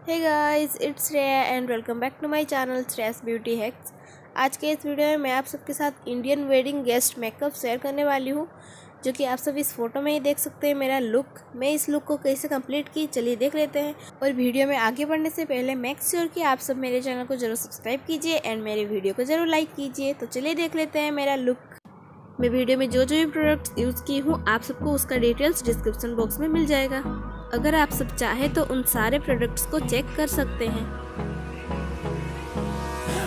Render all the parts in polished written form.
Hey guys, it's Shreya and welcome back to my channel Shreya's beauty hacks. आज के इस video में मैं आप सबके साथ Indian wedding guest makeup share करने वाली हूँ, जो कि आप सब इस फोटो में ही देख सकते हैं। मेरा लुक, मैं इस लुक को कैसे कंप्लीट की, चलिए देख लेते हैं। और वीडियो में आगे बढ़ने से पहले मेक श्योर कि आप सब मेरे चैनल को जरूर सब्सक्राइब कीजिए एंड मेरे वीडियो को जरूर लाइक कीजिए। तो चलिए देख लेते हैं मेरा लुक। मैं वीडियो में जो भी प्रोडक्ट्स यूज़ की हूँ आप सबको उसका डिटेल्स डिस्क्रिप्शन बॉक्स में मिल जाएगा। अगर आप सब चाहे तो उन सारे प्रोडक्ट्स को चेक कर सकते हैं।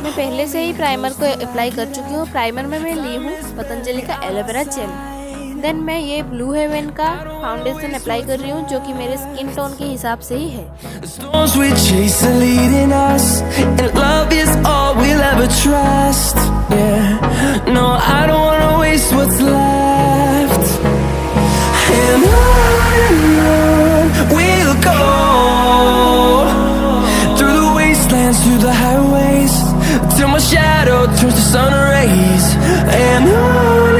मैं पहले से ही प्राइमर को अप्लाई कर चुकी हूँ। प्राइमर में मैं ली हूँ पतंजलि का एलोवेरा जेल। देन मैं ये ब्लू हेवन का फाउंडेशन अप्लाई कर रही हूँ, जो कि मेरे स्किन टोन के हिसाब से ही है। Through the highways till my shadow turns to sun rays, and on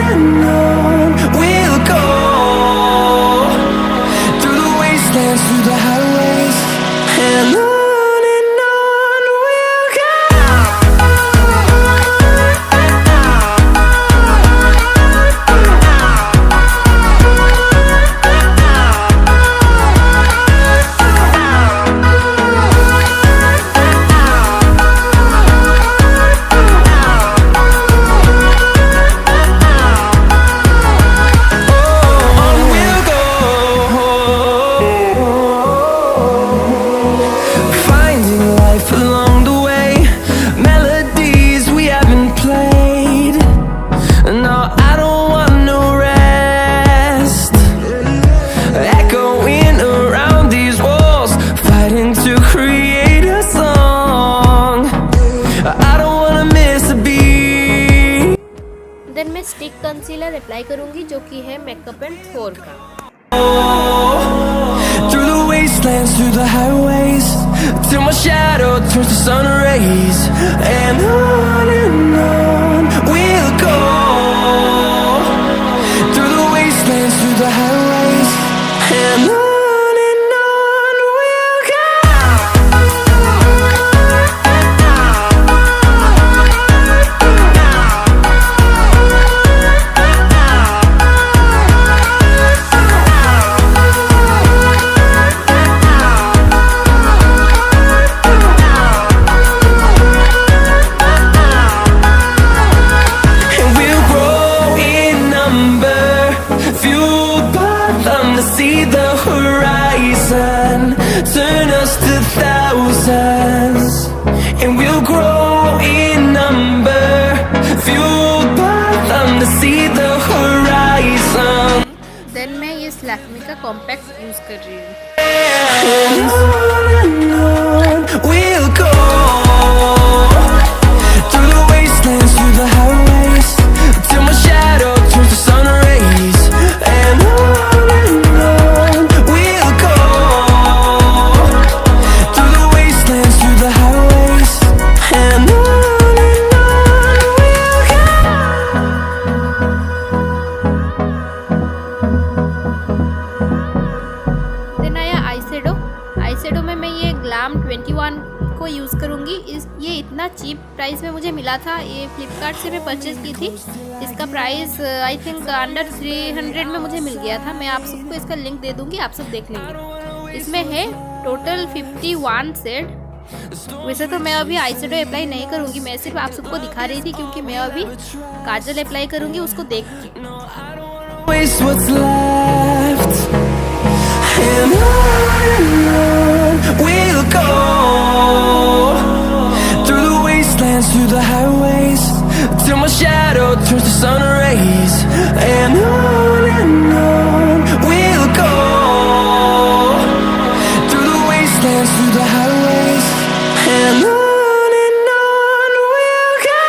we'll go through the wastelands, through the highways, and on we'll go. Then मैं स्टिक कंसीलर अप्लाई करूंगी, जो कि है मेकअप एंड 4 का। Through the wastelands, through the highways, till my shadow turns to sun rays, and on we'll go through the wastelands, through the highways, and on we'll go. See the horizon, turn us to thousands, and we'll grow in number, fueled by them to see the horizon. Then मैं ये लैक्मे का compact use कर रही हूँ। And on we'll go through the wastelands, through the highways, till my shadow turns to sun rays, and on we'll go through the wastelands, through the highways, and on we'll go. Then आया eyeshadow में मैं ये glam 21 को use करूँगी। ये इतना cheap price में मुझे मिला था। ये फ्लिपकार्ट से मैं परचेज़ की थी। इसका प्राइस आई थिंक अंडर 300 में मुझे मिल गया था। मैं आप सबको इसका लिंक दे दूँगी, आप सब देख लेंगे। इसमें है टोटल 51 शेड। वैसे तो मैं अभी आईशैडो अप्लाई नहीं करूँगी, मैं सिर्फ आप सबको दिखा रही थी, क्योंकि मैं अभी काजल अप्लाई करूँगी उसको देख के। Waste what's left, and on we'll go through the wastelands, through the highways, till my shadow turns to sun rays, and on we'll go through the wastelands, through the highways, and on we'll go.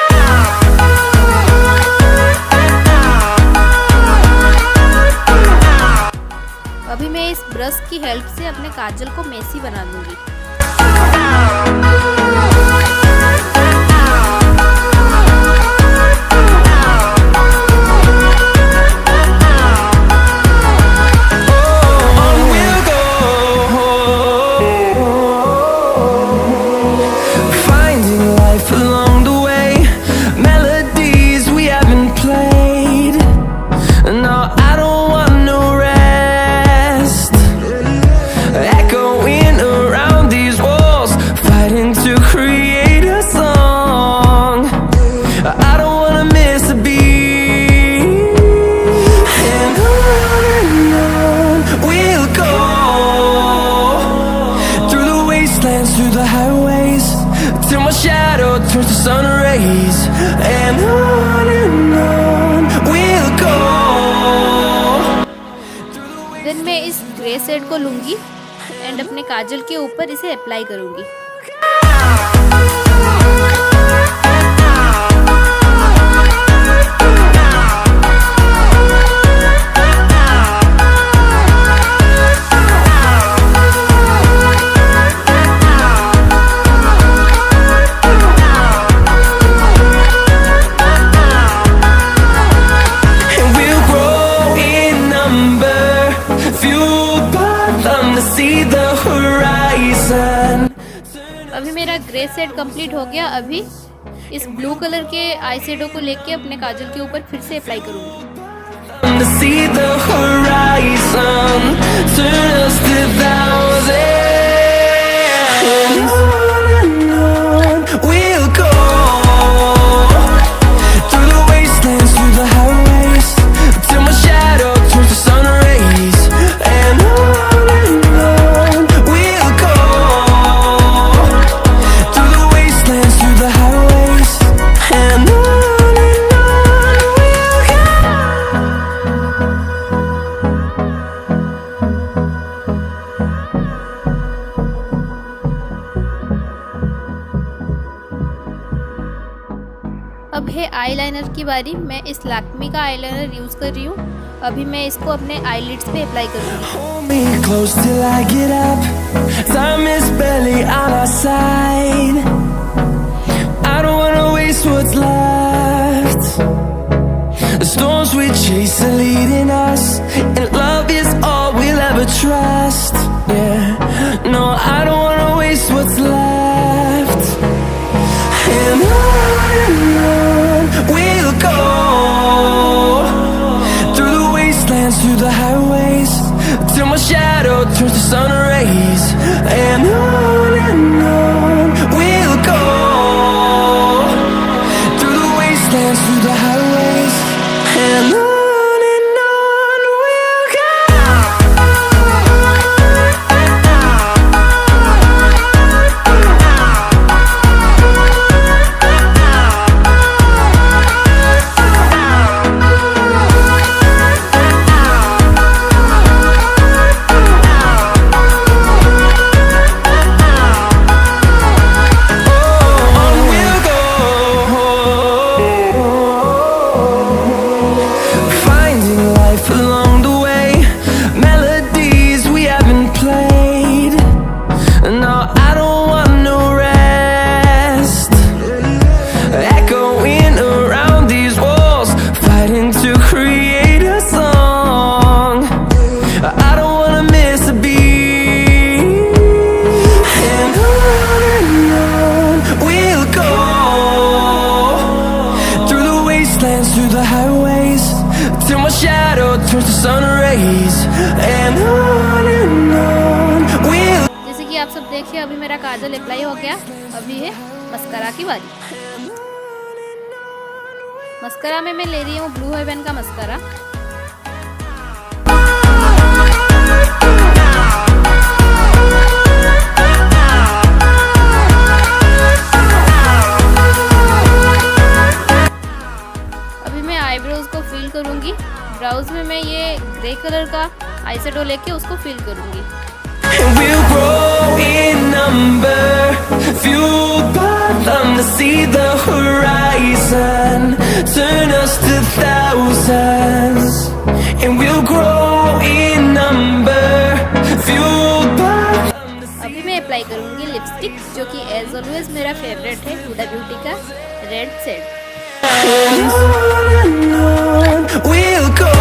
अभी मैं इस brush की help से अपने काजल को Messi बना दूंगी। On we'll go मैं इस ग्रे शेड को लूँगी एंड अपने काजल के ऊपर इसे अप्लाई करूँगी। अभी मेरा ग्रे शेड कंप्लीट हो गया। अभी इस ब्लू कलर के आई शेडो को लेके अपने काजल के ऊपर फिर से अप्लाई करूँगी। अब है आईलाइनर की बारी। मैं इस लैक्मे का आईलाइनर यूज़ कर रही हूँ। अभी मैं इसको अपने आईलिड्स पे apply we'll go through the wastelands, through the highways, till my shadow turns to sun rays. And on we'll go through the wastelands, through the highways, and on. Through the highways, till my shadow turns to sun rays, and on we'll. जैसे कि आप सब देखिए अभी मेरा काजल apply हो गया। अभी है मस्करा की बारी। मस्करा में मैं ले रही हूँ ब्लू हेवन का मस्करा। आईब्रोज को फिल करूंगी। ब्राउज में मैं ये ग्रे कलर का आई शेडो लेके उसको फिल करूंगी। We'll grow in number, fueled by them to see the horizon, turn us to thousands. And we'll grow in number, fueled by them to see. अभी मैं apply करूंगी lipstick, जो कि as always मेरा favourite है, Huda beauty का red shade. And on we'll go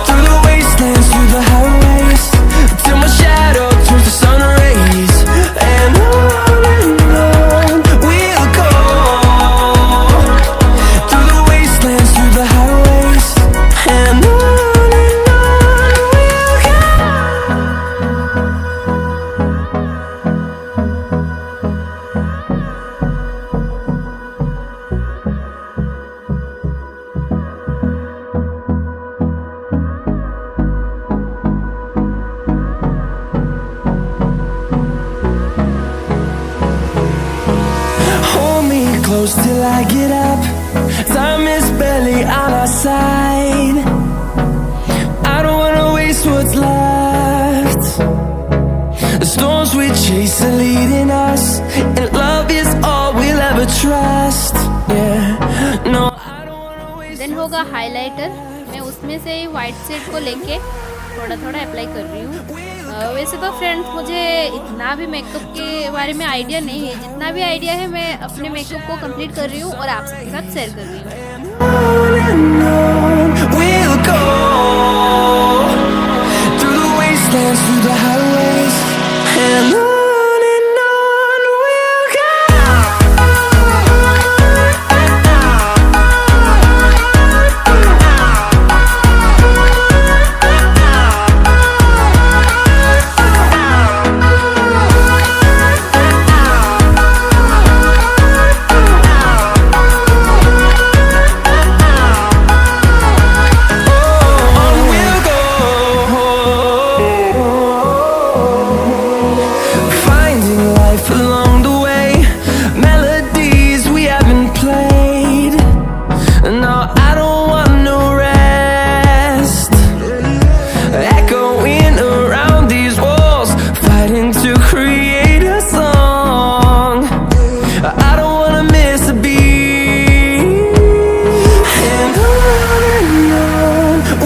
through the wastelands, through the highways, till my shadow turns to sun rays. And on we'll go through the wastelands, through the highways, and on we'll go. Close till I get up. Time is barely on our side. I don't chase the leading us, and love is all we'll ever trust. Yeah, no, I don't wanna waste. Then होगा highlighter. मैं उसमें से ही white shade को लेके थोड़ा थोड़ा apply कर रही हूँ। वैसे तो फ्रेंड्स मुझे इतना भी मेकअप के बारे में आइडिया नहीं है, जितना भी आइडिया है मैं अपने मेकअप को कंप्लीट कर रही हूँ और आप सबके साथ शेयर कर रही हूँ। We'll go through the wastelands, through the highways, and on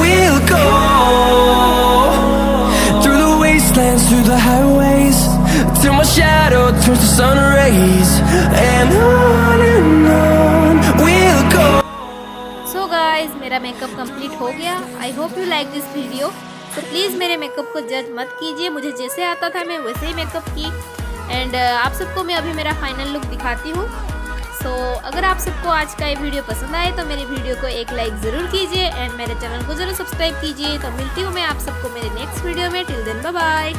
we'll go. Through the highways, till my shadow turns to sun rays, and on we'll go. So guys मेरा मेकअप कंप्लीट हो गया। I hope you like this video. तो please मेरे makeup को जज मत कीजिए, मुझे जैसे आता था मैं वैसे ही मेकअप की। एंड आप सबको मैं अभी मेरा फाइनल लुक दिखाती हूँ। सो अगर आप सबको आज का ये वीडियो पसंद आए तो मेरे वीडियो को एक लाइक ज़रूर कीजिए एंड मेरे चैनल को ज़रूर सब्सक्राइब कीजिए। तो मिलती हूँ मैं आप सबको मेरे नेक्स्ट वीडियो में। Till then bye bye.